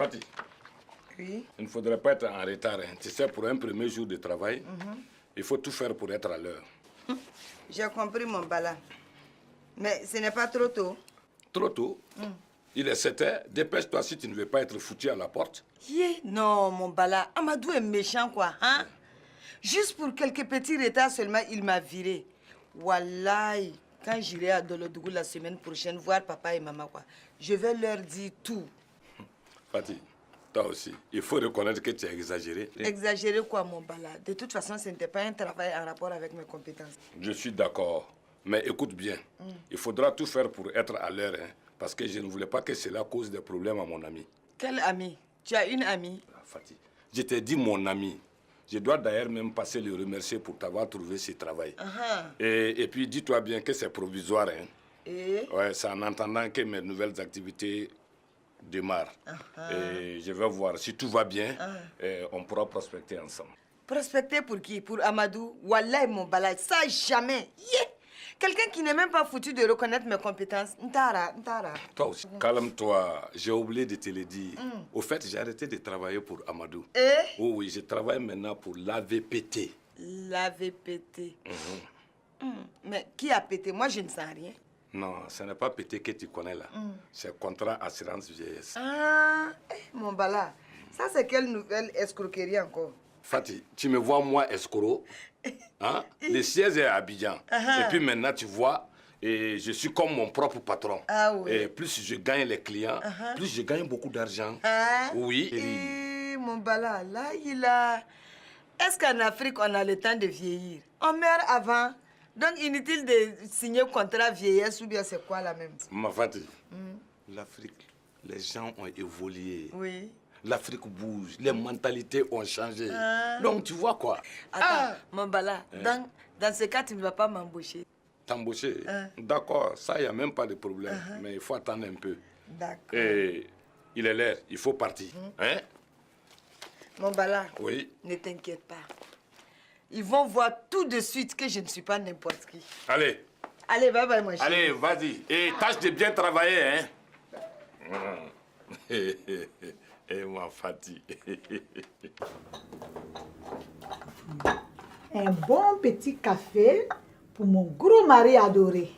Fatih. Oui. Il ne faudrait pas être en retard. Hein. Tu sais, pour un premier jour de travail, il faut tout faire pour être à l'heure. J'ai compris, mon bala. Mais ce n'est pas trop tôt. Trop tôt? Il est 7 heures. Dépêche-toi si tu ne veux pas être foutu à la porte. Non, mon bala. Amadou est méchant, quoi. Hein? Juste pour quelques petits retards seulement, il m'a viré. Wallahi, quand j'irai à Dolodougou la semaine prochaine voir papa et maman, quoi, je vais leur dire tout. Fatih, toi aussi, il faut reconnaître que tu as exagéré. Exagéré quoi, mon bala? De toute façon, ce n'était pas un travail en rapport avec mes compétences. Je suis d'accord. Mais écoute bien, il faudra tout faire pour être à l'heure, hein, parce que je ne voulais pas que cela cause des problèmes à mon ami. Quel ami? Tu as une amie? Fatih, je t'ai dit mon ami. Je dois d'ailleurs même passer le remercier pour t'avoir trouvé ce travail. Et puis dis-toi bien que c'est provisoire. Hein. Ouais, c'est en entendant que mes nouvelles activités démarrent. Et je vais voir si tout va bien, on pourra prospecter ensemble. Prospecter pour qui? Pour Amadou? Wallah, mon balai, ça jamais. Quelqu'un qui n'est même pas foutu de reconnaître mes compétences. Ntara. Toi aussi, calme-toi. J'ai oublié de te le dire. Au fait, j'ai arrêté de travailler pour Amadou. Oh oui, je travaille maintenant pour l'AVPT. L'AVPT. Mais qui a pété? Moi, je ne sais rien. Non, ce n'est pas pété que tu connais là. C'est contrat assurance vieillesse. Mon bala, ça c'est quelle nouvelle escroquerie encore? Fatih, tu me vois moi escroc, hein? Le siège est à Abidjan. Et puis maintenant, tu vois, et je suis comme mon propre patron. Et plus je gagne les clients, plus je gagne beaucoup d'argent. Oui. Mon bala, là, il a... Est-ce qu'en Afrique, on a le temps de vieillir? On meurt avant. Donc, inutile de signer contrat vieillesse ou bien c'est quoi la même? Ma Fatih, l'Afrique, les gens ont évolué. Oui. L'Afrique bouge, les mentalités ont changé. Donc, tu vois quoi? Attends, mon bala, dans ce cas, tu ne vas pas m'embaucher. T'embaucher? D'accord, ça, il n'y a même pas de problème. Mais il faut attendre un peu. D'accord. Et il est l'heure, il faut partir. Hein? Mon bala, ne t'inquiète pas. Ils vont voir tout de suite que je ne suis pas n'importe qui. Allez. Allez, bye bye, mon chéri. Allez, vas-y. Et tâche de bien travailler, hein? Et moi, Fatih. Un bon petit café pour mon gros mari adoré.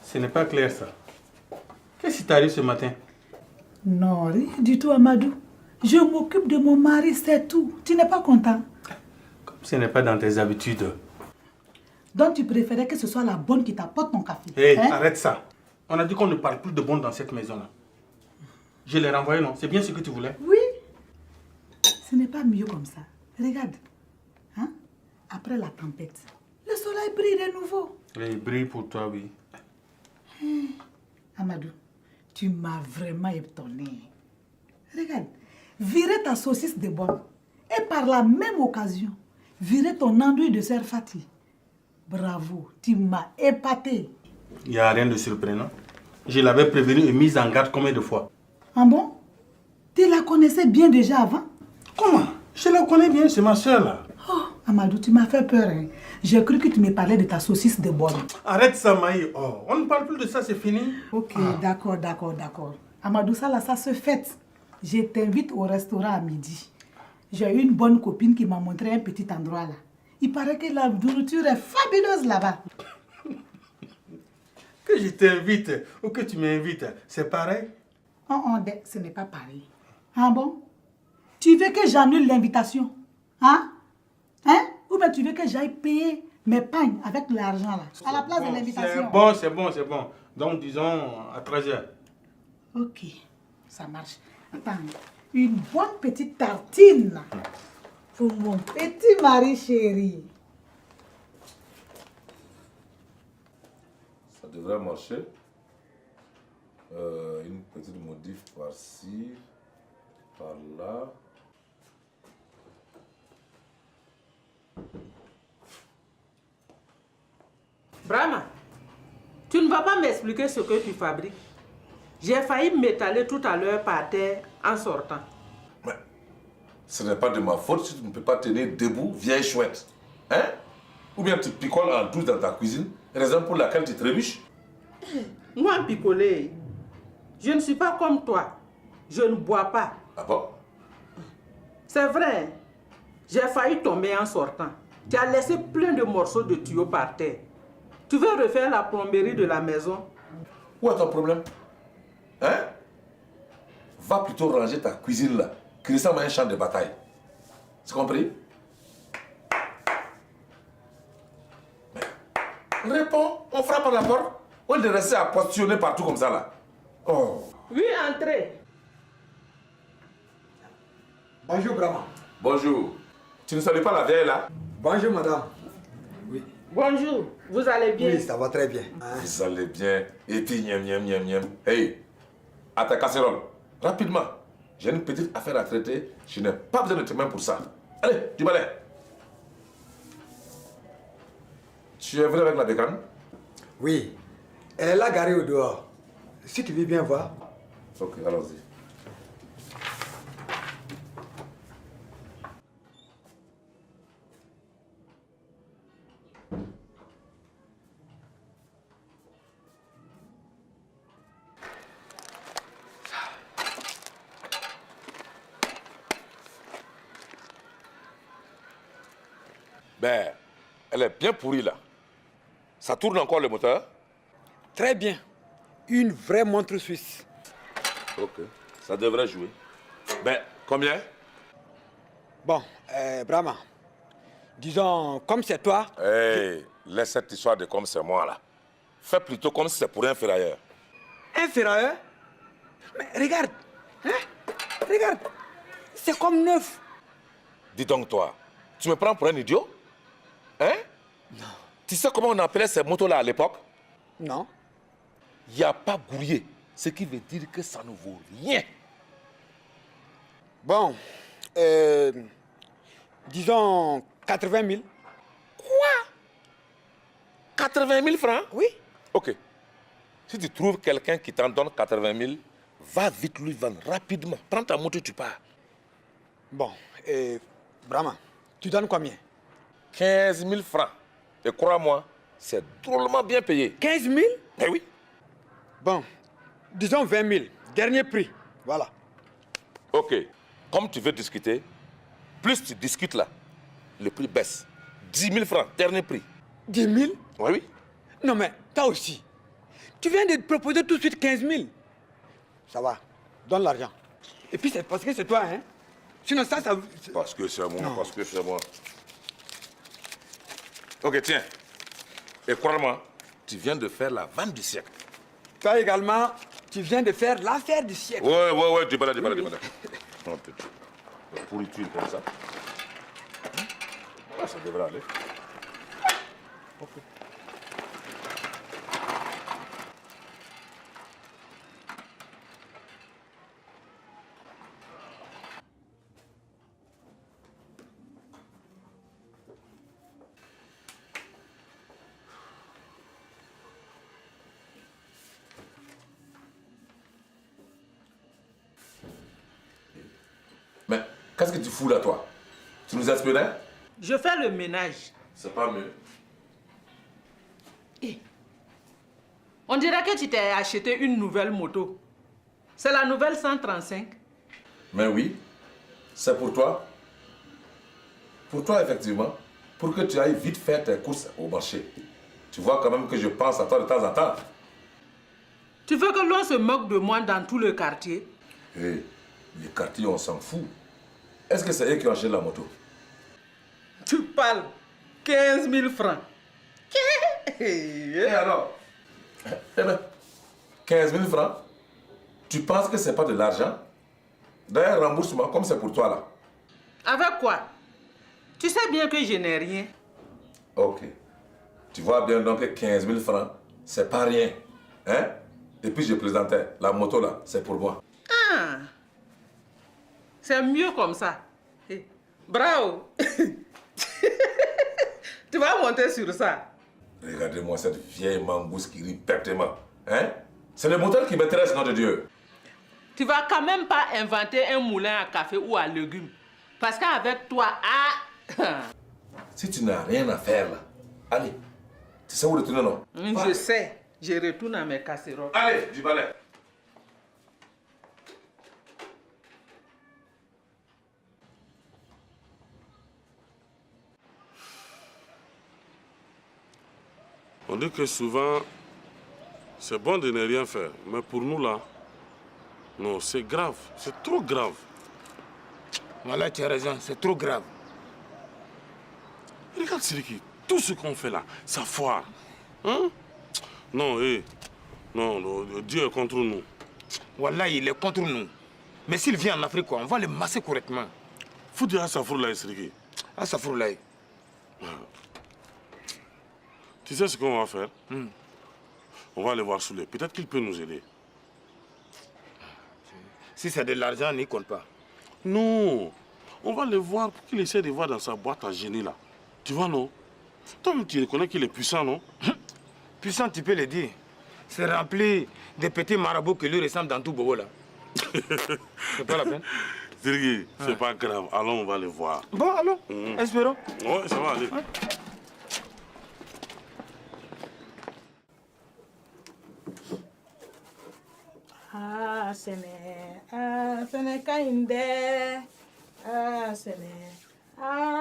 Ce n'est pas clair, ça. Qu'est-ce qui t'arrive ce matin? Non, rien du tout, Amadou. Je m'occupe de mon mari, c'est tout. Tu n'es pas content? Comme ce n'est pas dans tes habitudes. Donc tu préférais que ce soit la bonne qui t'apporte ton café? Hé, arrête ça. On a dit qu'on ne parle plus de bonne dans cette maison-là. Je l'ai renvoyé, non? C'est bien ce que tu voulais? Oui. Ce n'est pas mieux comme ça. Regarde. Hein? Après la tempête, le soleil brille de nouveau. Il brille pour toi, oui. Amadou, tu m'as vraiment étonné. Regarde, virer ta saucisse de bonne et par la même occasion, virer ton andouille de sœur Fatih. Bravo, tu m'as épaté. Il n'y a rien de surprenant. Je l'avais prévenu et mise en garde combien de fois? Ah bon? Tu la connaissais bien déjà avant? Comment? Je la connais bien, c'est ma soeur là. Oh, Amadou, tu m'as fait peur. Hein? J'ai cru que tu me parlais de ta saucisse de bonne. Arrête ça, Maï. Oh, on ne parle plus de ça, c'est fini. Ok, d'accord. Amadou, ça là, ça se fête. Je t'invite au restaurant à midi. J'ai une bonne copine qui m'a montré un petit endroit là. Il paraît que la nourriture est fabuleuse là-bas. Que je t'invite ou que tu m'invites, c'est pareil? Ce n'est pas pareil. Ah bon? Tu veux que j'annule l'invitation? Hein? Ou bien tu veux que j'aille payer mes pagnes avec l'argent là, à la place de l'invitation? C'est bon. Donc disons à 13h. Ok, ça marche. Attends, une bonne petite tartine pour mon petit mari chéri. Ça devrait marcher. Une petite modif par-ci, par-là. Brahma, tu ne vas pas m'expliquer ce que tu fabriques. J'ai failli m'étaler tout à l'heure par terre en sortant. Mais ce n'est pas de ma faute si tu ne peux pas tenir debout, vieille chouette. Hein? Ou bien tu picoles en douce dans ta cuisine, raison pour laquelle tu trébuches. Moi, picoler, je ne suis pas comme toi. je ne bois pas. Ah bon? C'est vrai, hein? J'ai failli tomber en sortant. Tu as laissé plein de morceaux de tuyaux par terre. Tu veux refaire la plomberie de la maison? Où est ton problème? Hein? Va plutôt ranger ta cuisine là, qui ressemble à un champ de bataille. Tu as compris? Mais, réponds, on frappe à la porte. On est resté à positionner partout comme ça là. Oh. Oui, entrez. Bonjour, Brahma. Bonjour. Tu ne salues pas la vieille là? Bonjour, madame. Oui. Bonjour, vous allez bien? Oui, ça va très bien. Vous allez bien. Et puis, niam. Hey, à ta casserole. Rapidement. J'ai une petite affaire à traiter. Je n'ai pas besoin de tes mains pour ça. Allez, du balai. Tu es venu avec la bécane? Oui. Elle est là garée au dehors. Si tu veux bien voir. Ok, allons-y. Ben, elle est bien pourrie là. Ça tourne encore le moteur? Très bien. Une vraie montre suisse. Ok, ça devrait jouer. Ben, combien? Bon, Brahma, disons, comme c'est toi... Hey, laisse cette histoire de comme c'est moi là. Fais plutôt comme si c'est pour un ferrailleur. Un ferrailleur? Mais regarde, hein? Regarde, c'est comme neuf. Dis donc toi, tu me prends pour un idiot? Hein? Non. Tu sais comment on appelait ces motos-là à l'époque? Non. Il n'y a pas gourrier, ce qui veut dire que ça ne vaut rien. Bon, disons 80 000. Quoi? 80 000 francs? Oui. Ok. Si tu trouves quelqu'un qui t'en donne 80 000, va vite lui vendre rapidement. Prends ta moto, tu pars. Bon, Brahma, tu donnes combien? 15 000 francs. Et crois-moi, c'est drôlement bien payé. 15 000? Eh oui. Bon, disons 20 000. Dernier prix. Voilà. Ok. Comme tu veux discuter, plus tu discutes là, le prix baisse. 10 000 francs, dernier prix. 10 000? Oui, oui. Non mais, toi aussi. Tu viens de te proposer tout de suite 15 000. Ça va, donne l'argent. Et puis c'est parce que c'est toi, hein. Sinon ça... Parce que c'est moi, Non. parce que c'est moi. Ok, tiens. Et crois-moi, tu viens de faire la vente du siècle. Toi également, tu viens de faire l'affaire du siècle. Ouais, du balai. Oh, putain. Pourriture comme ça. Ah, ça devrait aller. Ok. Mais qu'est-ce que tu fous là, toi? Tu nous espionnais? Je fais le ménage. C'est pas mieux. On dirait que tu t'es acheté une nouvelle moto. C'est la nouvelle 135. Mais oui, c'est pour toi. Pour toi, effectivement. Pour que tu ailles vite faire tes courses au marché. Tu vois quand même que je pense à toi de temps en temps. Tu veux que l'on se moque de moi dans tout le quartier? Hé, les quartiers, on s'en fout. Est-ce que c'est eux qui ont acheté la moto? Tu parles 15 000 francs. Et alors? Eh bien, 15 000 francs, tu penses que c'est pas de l'argent? D'ailleurs, remboursement, comme c'est pour toi là. Avec quoi? Tu sais bien que je n'ai rien. Ok. Tu vois bien donc que 15 000 francs, c'est pas rien. Hein? Et puis je plaisantais, la moto là, c'est pour moi. Ah! C'est mieux comme ça. Bravo! Tu vas monter sur ça. Regardez-moi cette vieille mangouste qui rit bêtement. Hein? C'est le moteur qui m'intéresse, nom de Dieu. Tu vas quand même pas inventer un moulin à café ou à légumes. Parce qu'avec toi, Si tu n'as rien à faire là, allez. Tu sais où retourner, non? Je sais. Je retourne à mes casseroles. Allez, du balai. On dit que souvent, c'est bon de ne rien faire. Mais pour nous, là, non, c'est grave. C'est trop grave. Voilà, tu as raison, c'est trop grave. Regarde, Siriki, tout ce qu'on fait là, ça foire. Hein? Non, non, Dieu est contre nous. Voilà, il est contre nous. Mais s'il vient en Afrique, on va le masser correctement. Faut dire à Safroulaye, Siriki. À Safroulaye. Tu sais ce qu'on va faire? On va aller voir Souley. Peut-être qu'il peut nous aider. Si c'est de l'argent, n'y compte pas. Non. On va le voir pour qu'il essaie de voir dans sa boîte à génie là. Tu vois, non? Toi, tu reconnais qu'il est puissant, non? Puissant, tu peux le dire. C'est rempli de petits marabouts qui lui ressemblent dans tout Bobo là. C'est pas la peine. Siriki, c'est pas grave. Allons, on va le voir. Bon, allons. Espérons. Ouais, ça va aller. Ah, sene kainde. Ah,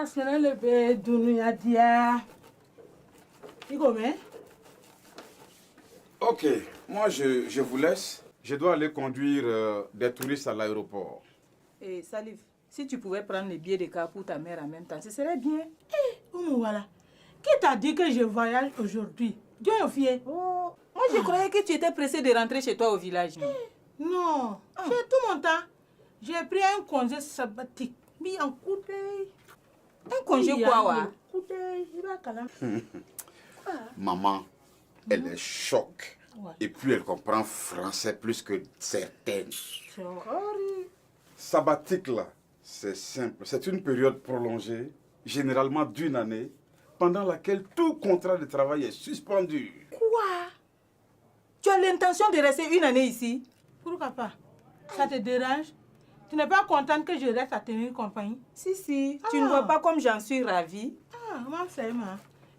sene le be dunia dia. Ok, moi je vous laisse. Je dois aller conduire des touristes à l'aéroport. Eh, Salif, si tu pouvais prendre les billets de car pour ta mère en même temps, ce serait bien. Voilà. Qui t'a dit que je voyage aujourd'hui? Dieu est fier. Oh, moi je croyais que tu étais pressé de rentrer chez toi au village. Non, j'ai tout mon temps. J'ai pris un congé sabbatique. Mis en coup d'œil. Un congé quoi, Maman, elle est choc. Et puis elle comprend français plus que certaines. Sabbatique là, c'est simple. C'est une période prolongée, généralement d'une année, pendant laquelle tout contrat de travail est suspendu. Quoi? Tu as l'intention de rester une année ici? Pourquoi pas? Ça te dérange? Tu n'es pas contente que je reste à tenir compagnie? Si. Tu ne vois pas comme j'en suis ravie? Moi, c'est moi.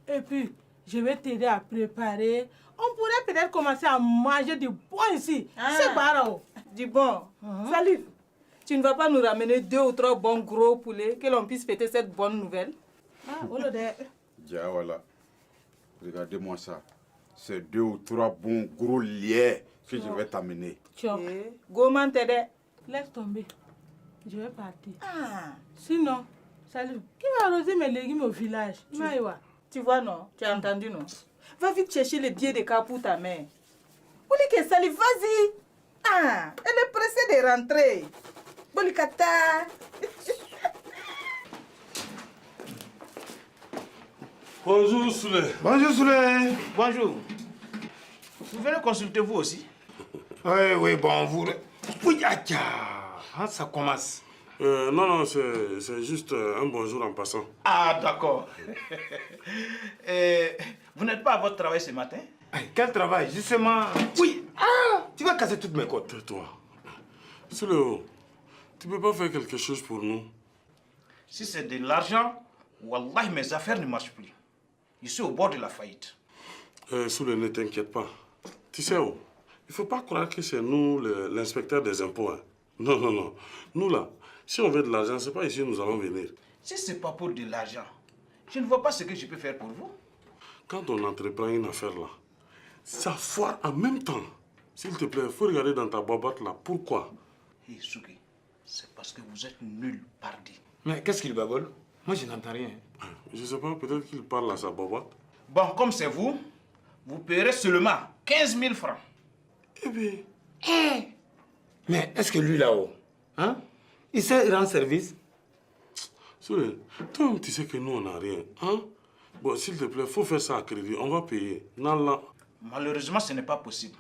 Et puis, je vais t'aider à préparer. On pourrait peut-être commencer à manger du bon ici. C'est barreau. Du bon. Salut. Tu ne vas pas nous ramener 2 ou 3 bons gros poulets, que l'on puisse fêter cette bonne nouvelle? Dia, voilà. Regardez-moi ça. C'est 2 ou 3 bons gros liens que je vais t'amener. Goman t'aider. Laisse tomber. Je vais partir. Sinon, salut. Qui va arroser mes légumes au village? Tu vois, non? Tu as entendu, non? Va vite chercher les billets de car pour ta mère. Bolike Salif, vas-y. Elle est pressée de rentrer. Bolikata. Bonjour, Souley. Bonjour, Souley. Bonjour. Vous venez consulter vous aussi? Oui, bon, vous... Oui, ça commence. Non, c'est juste un bonjour en passant. Ah, d'accord. Vous n'êtes pas à votre travail ce matin? Quel travail? Justement... Oui. Tu vas casser toutes mes côtes. Tais-toi. Souley, tu peux pas faire quelque chose pour nous? Si c'est de l'argent, wallah, mes affaires ne marchent plus. Je suis au bord de la faillite. Souley, ne t'inquiète pas. Tu sais où? Il ne faut pas croire que c'est nous, l'inspecteur des impôts. Hein. Non. Nous, là, si on veut de l'argent, ce n'est pas ici que nous allons venir. Si ce n'est pas pour de l'argent, je ne vois pas ce que je peux faire pour vous. Quand on entreprend une affaire, là, ça foire en même temps. S'il te plaît, il faut regarder dans ta boîte, là. Pourquoi? Hé, Souki, c'est parce que vous êtes nul, pardi. Mais qu'est-ce qu'il babole? Moi, je n'entends rien. Je ne sais pas, peut-être qu'il parle à sa boîte. Bon, comme c'est vous, vous paierez seulement 15 000 francs. Eh bien... Mais est-ce que lui, là-haut, il sait rendre service? Souley, toi, tu sais que nous, on n'a rien. Hein? Bon, s'il te plaît, il faut faire ça à crédit. On va payer. Non, Malheureusement, ce n'est pas possible.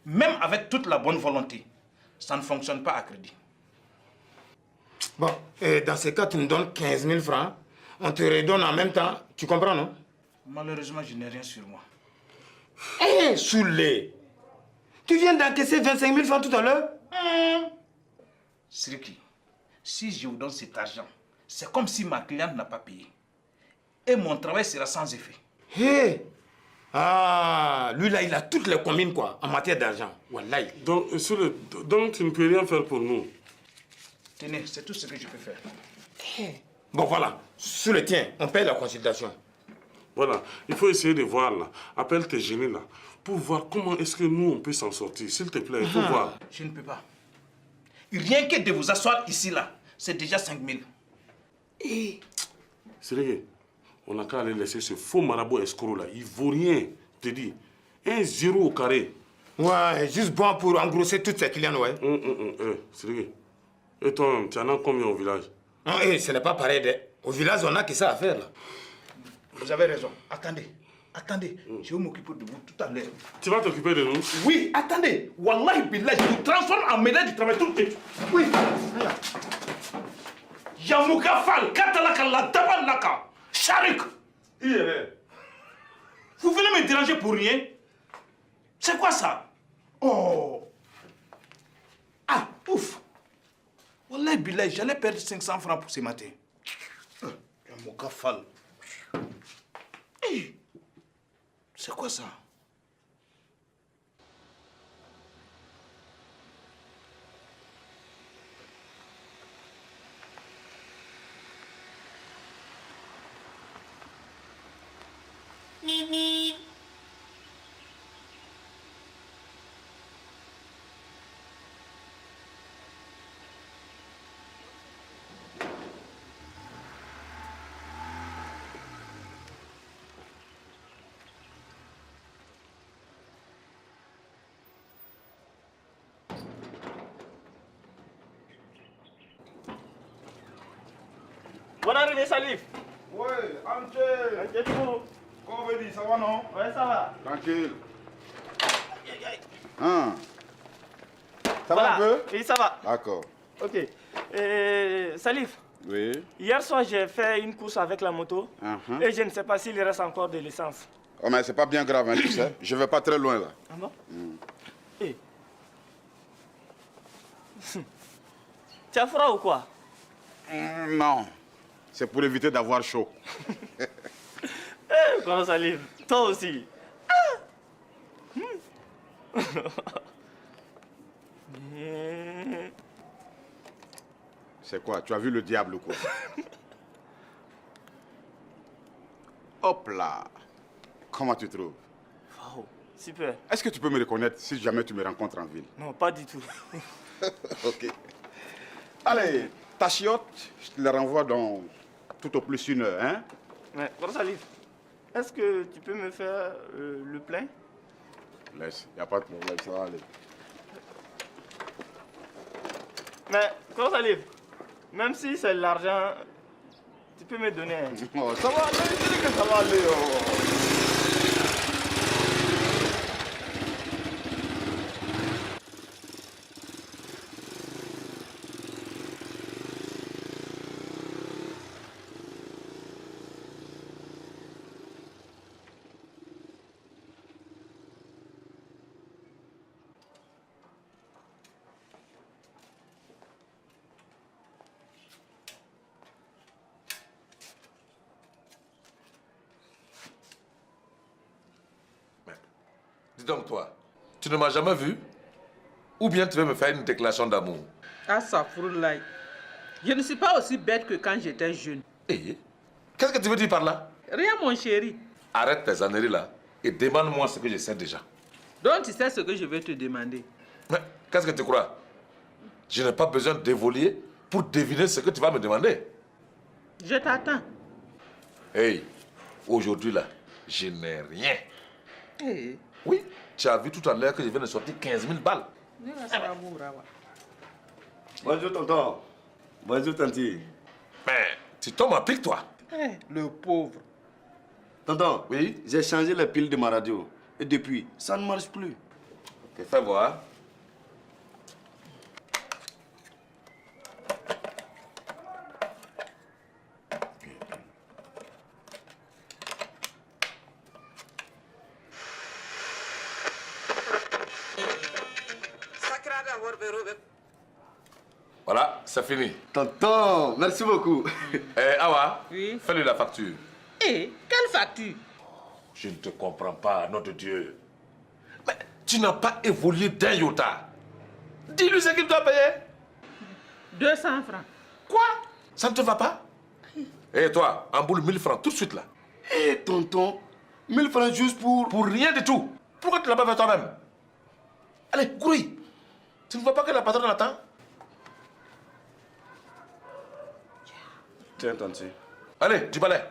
Même avec toute la bonne volonté, ça ne fonctionne pas à crédit. Bon, et dans ce cas, tu nous donnes 15 000 francs. On te redonne en même temps. Tu comprends, non? Malheureusement, je n'ai rien sur moi. Souley, tu viens d'encaisser 25 000 francs tout à l'heure? Siriki, si je vous donne cet argent, c'est comme si ma cliente n'a pas payé. Et mon travail sera sans effet. Lui là, il a toutes les combines, quoi, en matière d'argent. Wallahi. Donc, Souley, tu ne peux rien faire pour nous? Tenez, c'est tout ce que je peux faire. Bon, voilà. Souley, tiens, on paye la consultation. Voilà, il faut essayer de voir là. Appelle tes génies là. Pour voir comment est-ce que nous, on peut s'en sortir. S'il te plaît, il faut voir. Je ne peux pas. Rien que de vous asseoir ici là, c'est déjà 5 000. Sérieux, on n'a qu'à aller laisser ce faux marabout escroc là. Il vaut rien, je te dis. 1 0 au carré. Ouais, juste bon pour engrosser toutes ces clients, ouais. Sérieux. Et toi, tu en as combien au village? Non, ce n'est pas pareil. Au village, on a que ça à faire là. Vous avez raison. Attendez. Attendez, je vais m'occuper de vous tout à l'heure. Tu vas t'occuper de nous? Oui, attendez. Wallahi billah, je vous transforme en médaille du travail tout de suite. Oui. Yamouka Fall, Katalaka, la Tabalaka, Charik. Vous venez me déranger pour rien? C'est quoi ça? Oh. Ah, ouf. Wallahi billah, j'allais perdre 500 francs pour ce matin. Yamouka Fall. Hey. C'est quoi ça? Bonne arrivée, Salif. Ouais, Ante. Comment va dire, ça va non? Ouais, ça va. Tranquille. Hein? Ça Voilà. va un peu? Oui, ça va. D'accord. Ok. Salif, Oui. hier soir, j'ai fait une course avec la moto et je ne sais pas s'il reste encore de l'essence. Oh, mais c'est pas bien grave, hein, tu sais. Je vais pas très loin là. Ah bon? Eh. Tu as froid ou quoi? Non. C'est pour éviter d'avoir chaud. Comment Salif? Toi aussi. C'est quoi? Tu as vu le diable ou quoi? Hop là. Comment tu trouves? Wow, super. Est-ce que tu peux me reconnaître si jamais tu me rencontres en ville? Non, pas du tout. Ok. Allez, ta chiotte, je te la renvoie dans tout au plus 1 heure, hein? Mais, Salif, est-ce que tu peux me faire le plein? Laisse, il n'y a pas de problème, ça va aller. Mais, Salif, même si c'est l'argent, tu peux me donner. Oh, ça va aller, je dis que ça va aller. Oh. Dis donc toi, tu ne m'as jamais vu? Ou bien tu veux me faire une déclaration d'amour? Ah, ça fourraille. Je ne suis pas aussi bête que quand j'étais jeune. Eh, qu'est-ce que tu veux dire par là? Rien, mon chéri. Arrête tes âneries là et demande-moi ce que je sais déjà. Donc, tu sais ce que je vais te demander. Mais qu'est-ce que tu crois? Je n'ai pas besoin d'évoluer pour deviner ce que tu vas me demander. Je t'attends. Hey, aujourd'hui là, je n'ai rien. Hey. Oui, tu as vu tout à l'heure que je viens de sortir 15 000 balles. Bonjour tonton. Bonjour tanti. Mais tu tombes à pic toi. Le pauvre. Tonton, oui, j'ai changé les piles de ma radio. Et depuis, ça ne marche plus. Ok, fais voir. Voilà, c'est fini. Tonton, merci beaucoup. Awa, oui. Fais-lui la facture. Eh, quelle facture? Je ne te comprends pas, nom de Dieu. Mais tu n'as pas évolué d'un iota. Dis-lui ce qu'il doit payer. 200 francs. Quoi? Ça ne te va pas? Et toi, emboule 1000 francs tout de suite là. Eh, tonton, 1000 francs juste pour... Pour rien du tout. Pourquoi tu l'as pas fait toi-même? Allez, grouille. Tu ne vois pas que la patronne attend? Tiens, tante. Allez, du balai.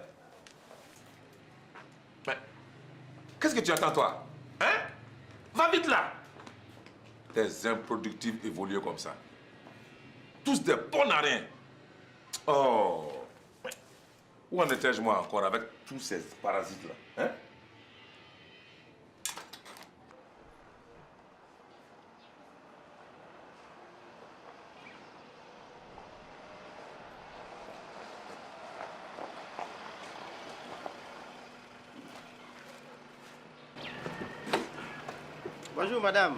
Mais, qu'est-ce que tu attends, toi? Hein? Va vite là. Des improductifs évolués comme ça. Tous des bons à rien. Oh. Où en étais-je moi encore avec tous ces parasites-là, hein? Bonjour madame.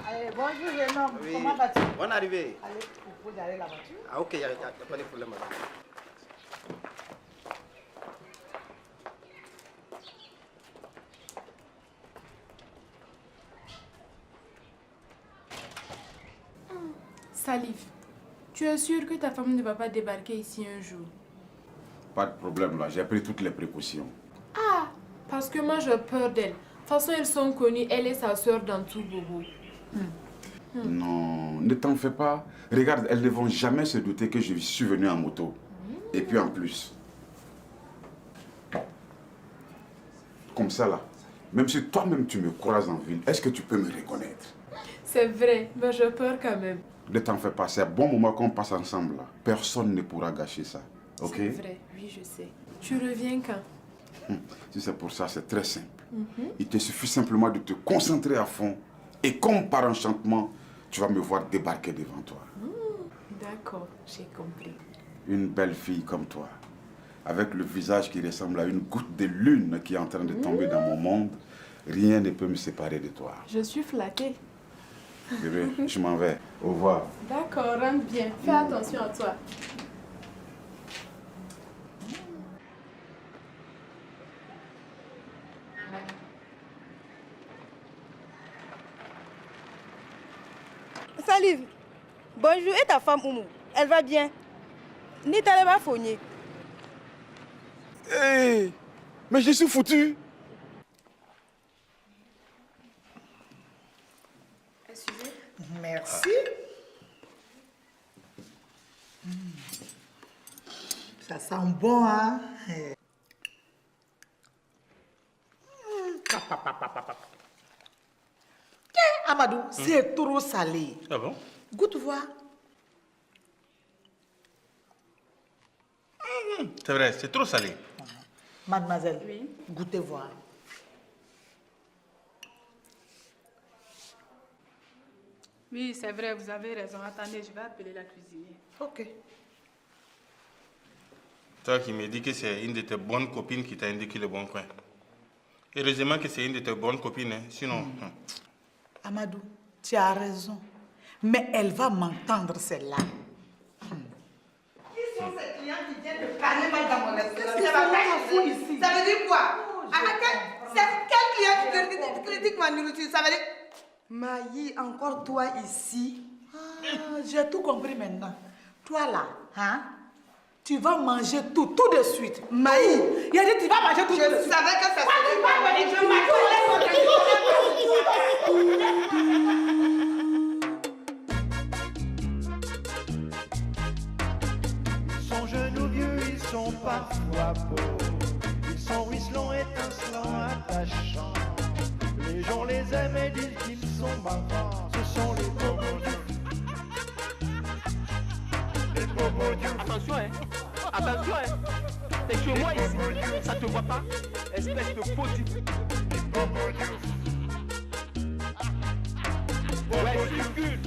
Allez, bonjour jeune homme, Oui. comment vas-tu? Bonne arrivée. Allez, vous allez la voiture. Ah ok, il n'y a pas de problème madame. Salif, tu es sûr que ta femme ne va pas débarquer ici un jour? Pas de problème là, j'ai pris toutes les précautions. Ah, parce que moi j'ai peur d'elle. De toute façon, elles sont connues, elle et sa soeur dans tout Bobo. Non, ne t'en fais pas. Regarde, elles ne vont jamais se douter que je suis venu en moto. Et puis en plus, comme ça là, même si toi-même tu me croises en ville, est-ce que tu peux me reconnaître? C'est vrai, mais j'ai peur quand même. Ne t'en fais pas, c'est un bon moment qu'on passe ensemble là. Personne ne pourra gâcher ça, ok? C'est vrai, oui je sais. Tu reviens quand? Si c'est pour ça, c'est très simple. Il te suffit simplement de te concentrer à fond et comme par enchantement, tu vas me voir débarquer devant toi. D'accord, j'ai compris. Une belle fille comme toi, avec le visage qui ressemble à une goutte de lune qui est en train de tomber dans mon monde, rien ne peut me séparer de toi. Je suis flattée. Bébé, je m'en vais. Au revoir. D'accord, rentre bien. Fais attention à toi. Salif, bonjour. Et ta femme Oumou? Elle va bien? Ni t'allais pas fogner. Hé, mais je suis foutu. Excusez. Merci. Ça sent bon, hein? Amadou, c'est trop salé. Ah bon? Goûte voir. C'est vrai, c'est trop salé. Mademoiselle, goûtez voir. Oui, c'est vrai, vous avez raison. Attendez, je vais appeler la cuisinière. Ok. Toi qui me dis que c'est une de tes bonnes copines qui t'a indiqué le bon coin. Heureusement que c'est une de tes bonnes copines, hein. Sinon... Amadou, tu as raison. Mais elle va m'entendre, celle-là. Qui sont ces clients qui viennent de parler mal dans mon restaurant? Qu'est-ce que Ça va c'est pas fou chez ici? eux. Ça veut dire quoi? C'est quel client qui critique ma nourriture? Ça veut dire... Maï, encore toi ici? Ah, j'ai tout compris maintenant. Toi là, hein? Tu vas manger tout de suite. Maï, il a dit tu vas manger tout de suite. Je savais que ça Quoi, serait tu pas vas bon. Ils sont jeunes ou vieux, ils sont parfois beaux. Ils sont ruisselants, étincelants, attachants. Les gens les aiment et disent qu'ils sont marrants. Ce sont les bobos du... Les bobos du... Attention, hein. Attention, hein. T'es chez moi ici. Ça te voit pas? Espèce de faux type. Les bobos du... Ouais, circule.